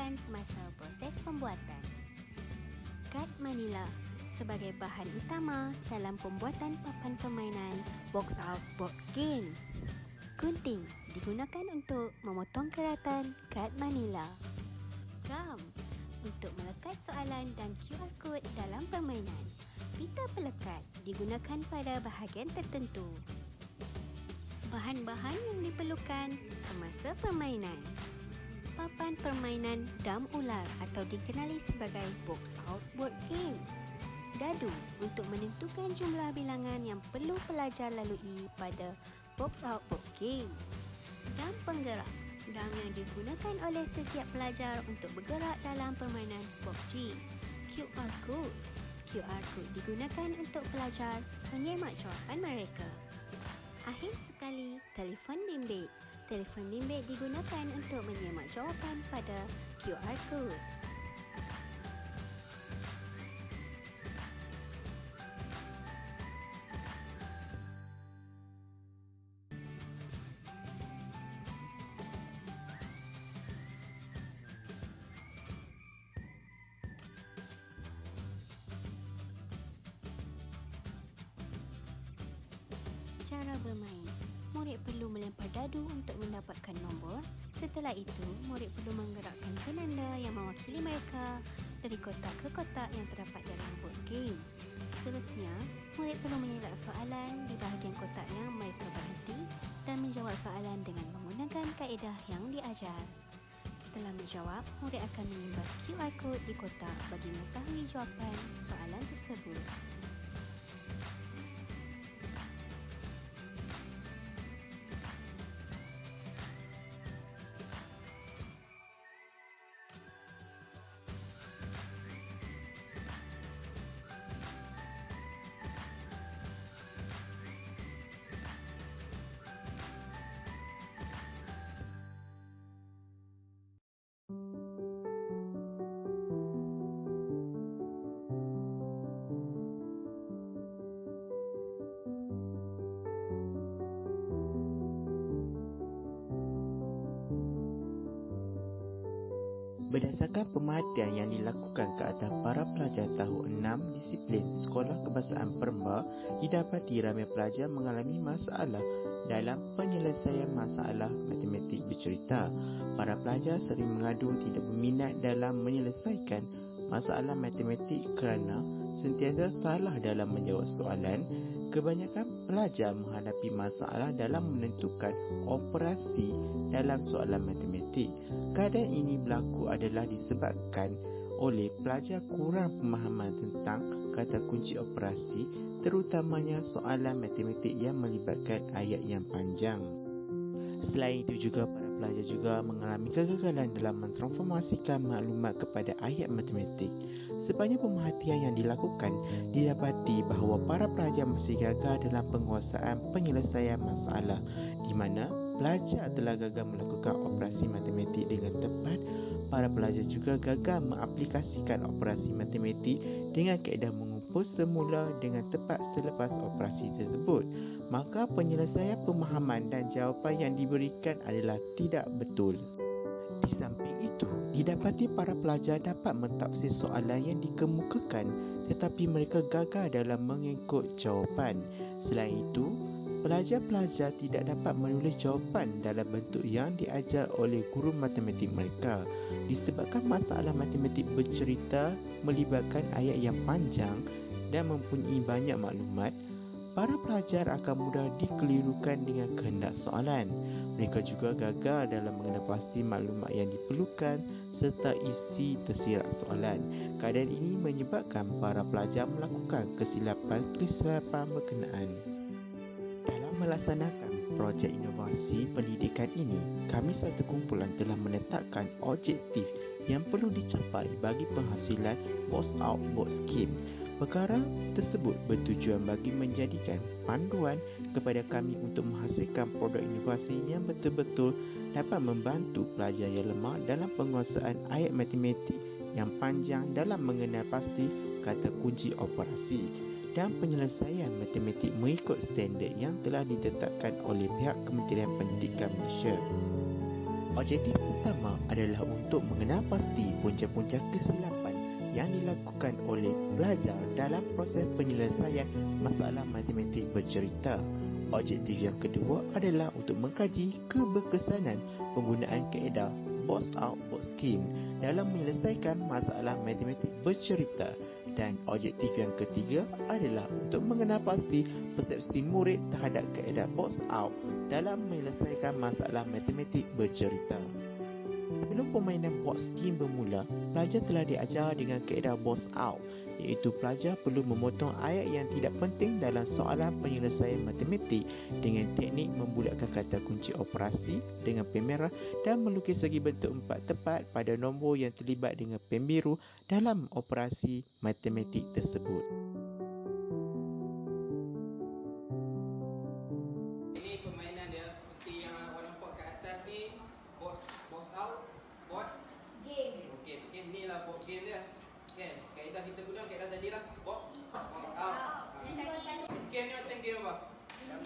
digunakan semasa proses pembuatan. Kad Manila sebagai bahan utama dalam pembuatan papan permainan box out board game. Gunting digunakan untuk memotong keratan kad Manila. Gam untuk melekat soalan dan QR code dalam permainan. Pita pelekat digunakan pada bahagian tertentu. Bahan-bahan yang diperlukan semasa permainan. Papan permainan dam ular atau dikenali sebagai box out board game. Dadu untuk menentukan jumlah bilangan yang perlu pelajar lalui pada box out board game. Dam penggerak, dam yang digunakan oleh setiap pelajar untuk bergerak dalam permainan PUBG. QR code, QR code digunakan untuk pelajar menyemak jawapan mereka. Akhir sekali, telefon bimbit. Telefon bimbit digunakan untuk menyemak jawapan pada QR code. Cara bermain. Murid perlu melempar dadu untuk mendapatkan nombor. Setelah itu, murid perlu menggerakkan penanda yang mewakili mereka dari kotak ke kotak yang terdapat dalam board game. Seterusnya, murid perlu menyelak soalan di bahagian kotak yang mereka berhenti dan menjawab soalan dengan menggunakan kaedah yang diajar. Setelah menjawab, murid akan mengimbas QR code di kotak bagi mengetahui jawapan soalan tersebut. Berdasarkan pemerhatian yang dilakukan ke atas para pelajar tahun 6 disiplin Sekolah Kebahasaan Permba, didapati ramai pelajar mengalami masalah dalam penyelesaian masalah matematik bercerita. Para pelajar sering mengadu tidak berminat dalam menyelesaikan masalah matematik kerana sentiasa salah dalam menjawab soalan. Kebanyakan pelajar menghadapi masalah dalam menentukan operasi dalam soalan matematik. Keadaan ini berlaku adalah disebabkan oleh pelajar kurang pemahaman tentang kata kunci operasi, terutamanya soalan matematik yang melibatkan ayat yang panjang. Selain itu juga para pelajar juga mengalami kegagalan dalam mentransformasikan maklumat kepada ayat matematik. Sebanyak pemerhatian yang dilakukan, didapati bahawa para pelajar masih gagal dalam penguasaan penyelesaian masalah, di mana pelajar telah gagal melakukan operasi matematik dengan tepat. Para pelajar juga gagal mengaplikasikan operasi matematik dengan kaedah mengumpul semula dengan tepat selepas operasi tersebut. Maka penyelesaian pemahaman dan jawapan yang diberikan adalah tidak betul. Di samping itu, didapati para pelajar dapat mentafsir soalan yang dikemukakan tetapi mereka gagal dalam mengikut jawapan. Selain itu, pelajar-pelajar tidak dapat menulis jawapan dalam bentuk yang diajar oleh guru matematik mereka. Disebabkan masalah matematik bercerita melibatkan ayat yang panjang dan mempunyai banyak maklumat, para pelajar akan mudah dikelirukan dengan kehendak soalan. Mereka juga gagal dalam mengenal pasti maklumat yang diperlukan serta isi tersirat soalan. Keadaan ini menyebabkan para pelajar melakukan kesilapan berkenaan. Dalam melaksanakan projek inovasi pendidikan ini, kami satu kumpulan telah menetapkan objektif yang perlu dicapai bagi penghasilan box out box game. Perkara tersebut bertujuan bagi menjadikan panduan kepada kami untuk menghasilkan produk inovasi yang betul-betul dapat membantu pelajar yang lemah dalam penguasaan ayat matematik yang panjang dalam mengenal pasti kata kunci operasi dan penyelesaian matematik mengikut standard yang telah ditetapkan oleh pihak Kementerian Pendidikan Malaysia. Objektif pertama adalah untuk mengenal pasti punca-punca kesilapan yang dilakukan oleh pelajar dalam proses penyelesaian masalah matematik bercerita. Objektif yang kedua adalah untuk mengkaji keberkesanan penggunaan kaedah box out box scheme dalam menyelesaikan masalah matematik bercerita. Dan objektif yang ketiga adalah untuk mengenal pasti persepsi murid terhadap kaedah box out dalam menyelesaikan masalah matematik bercerita. Sebelum permainan box scheme bermula, pelajar telah diajar dengan kaedah box out, iaitu pelajar perlu memotong ayat yang tidak penting dalam soalan penyelesaian matematik dengan teknik membulatkan kata kunci operasi dengan pen merah dan melukis segi bentuk empat tepat pada nombor yang terlibat dengan pen biru dalam operasi matematik tersebut. Ini permainan dia seperti yang awak nampak kat atas ni, box out, board Game. okey, inilah board game dia. Kan? Kaedah kita guna kaedah tadi lah, box out. Game ni macam game apa?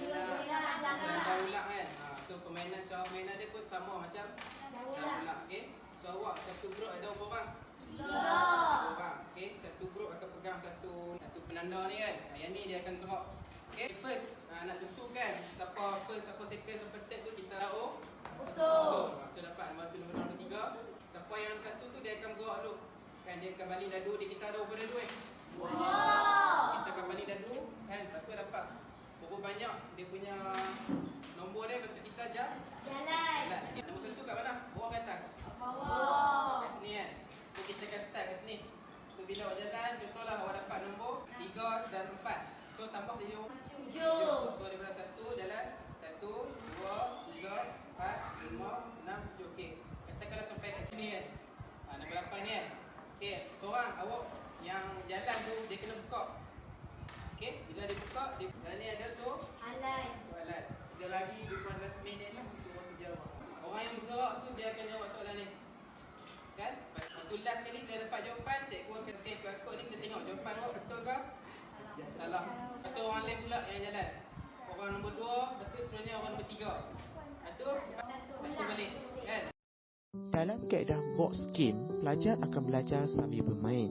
Dah ulang kan? So permainan cara permainan dia pun sama macam dah ulang. Okey. So awak satu grup ada berapa orang? 3 orang. Okey, satu grup akan pegang satu penanda ni kan. Yang ni dia akan drop. Okey, first nak tentukan siapa first, siapa second, siapa third tu kita tahu. So dapat nombor 3. Siapa yang satu tu dia akan gerak dulu. Kan dia akan baling dadu, dia kita ada berapa dadu Kita akan baling dadu kan, lepas tu dapat berapa banyak dia punya nombor dia, betul kita jalan. Okay, nombor satu kat mana? Bawah ke atas? Kat sini kan. So kita akan start kat sini. So bila awak jalan, contohlah awak dapat nombor 3 dan 4. So tambah dia 7. So daripada 1 jalan 1, 2, 3, 4, 5, 6, 7. Okey. Katakanlah sampai kat sini kan. Nombor 8 ni kan. Okey, seorang awak yang jalan tu dia kena buka. Okey, bila dia buka, dia ni ada soalan. Dia lagi 15 minit lah untuk orang jawab. Orang yang bergerak tu dia akan jawab soalan ni. Kan? Lepas tu last kali dia dapat jawapan, cikgu akan scan QR code ni, kita tengok jawapan awak betul ke? Salah. Lepas tu orang lain pula yang jalan. Orang nombor 2, lepas tu seterusnya orang nombor 3. Lepas tu satu balik. Kan? Dalam kaedah box game, pelajar akan belajar sambil bermain.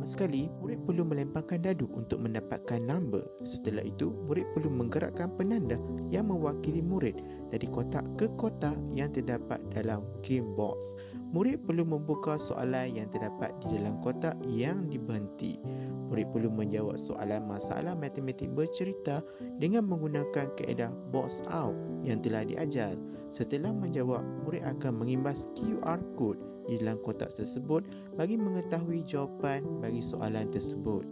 Sekali, murid perlu melemparkan dadu untuk mendapatkan nombor. Setelah itu, murid perlu menggerakkan penanda yang mewakili murid dari kotak ke kotak yang terdapat dalam game box. Murid perlu membuka soalan yang terdapat di dalam kotak yang diberhenti. Murid perlu menjawab soalan masalah matematik bercerita dengan menggunakan kaedah box out yang telah diajar. Setelah menjawab, murid akan mengimbas QR code di dalam kotak tersebut bagi mengetahui jawapan bagi soalan tersebut.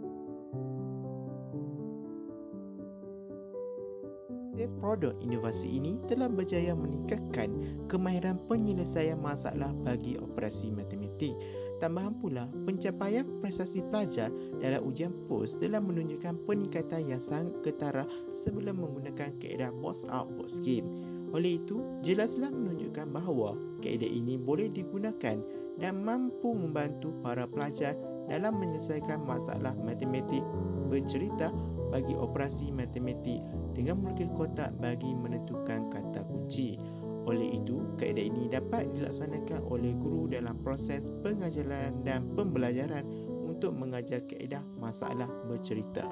Produk inovasi ini telah berjaya meningkatkan kemahiran penyelesaian masalah bagi operasi matematik. Tambahan pula, pencapaian prestasi pelajar dalam ujian POS telah menunjukkan peningkatan yang sangat ketara sebelum menggunakan kaedah box out box scheme. Oleh itu, jelaslah menunjukkan bahawa kaedah ini boleh digunakan dan mampu membantu para pelajar dalam menyelesaikan masalah matematik bercerita bagi operasi matematik dengan melukis kotak bagi menentukan kata kunci. Oleh itu, kaedah ini dapat dilaksanakan oleh guru dalam proses pengajaran dan pembelajaran untuk mengajar kaedah masalah bercerita.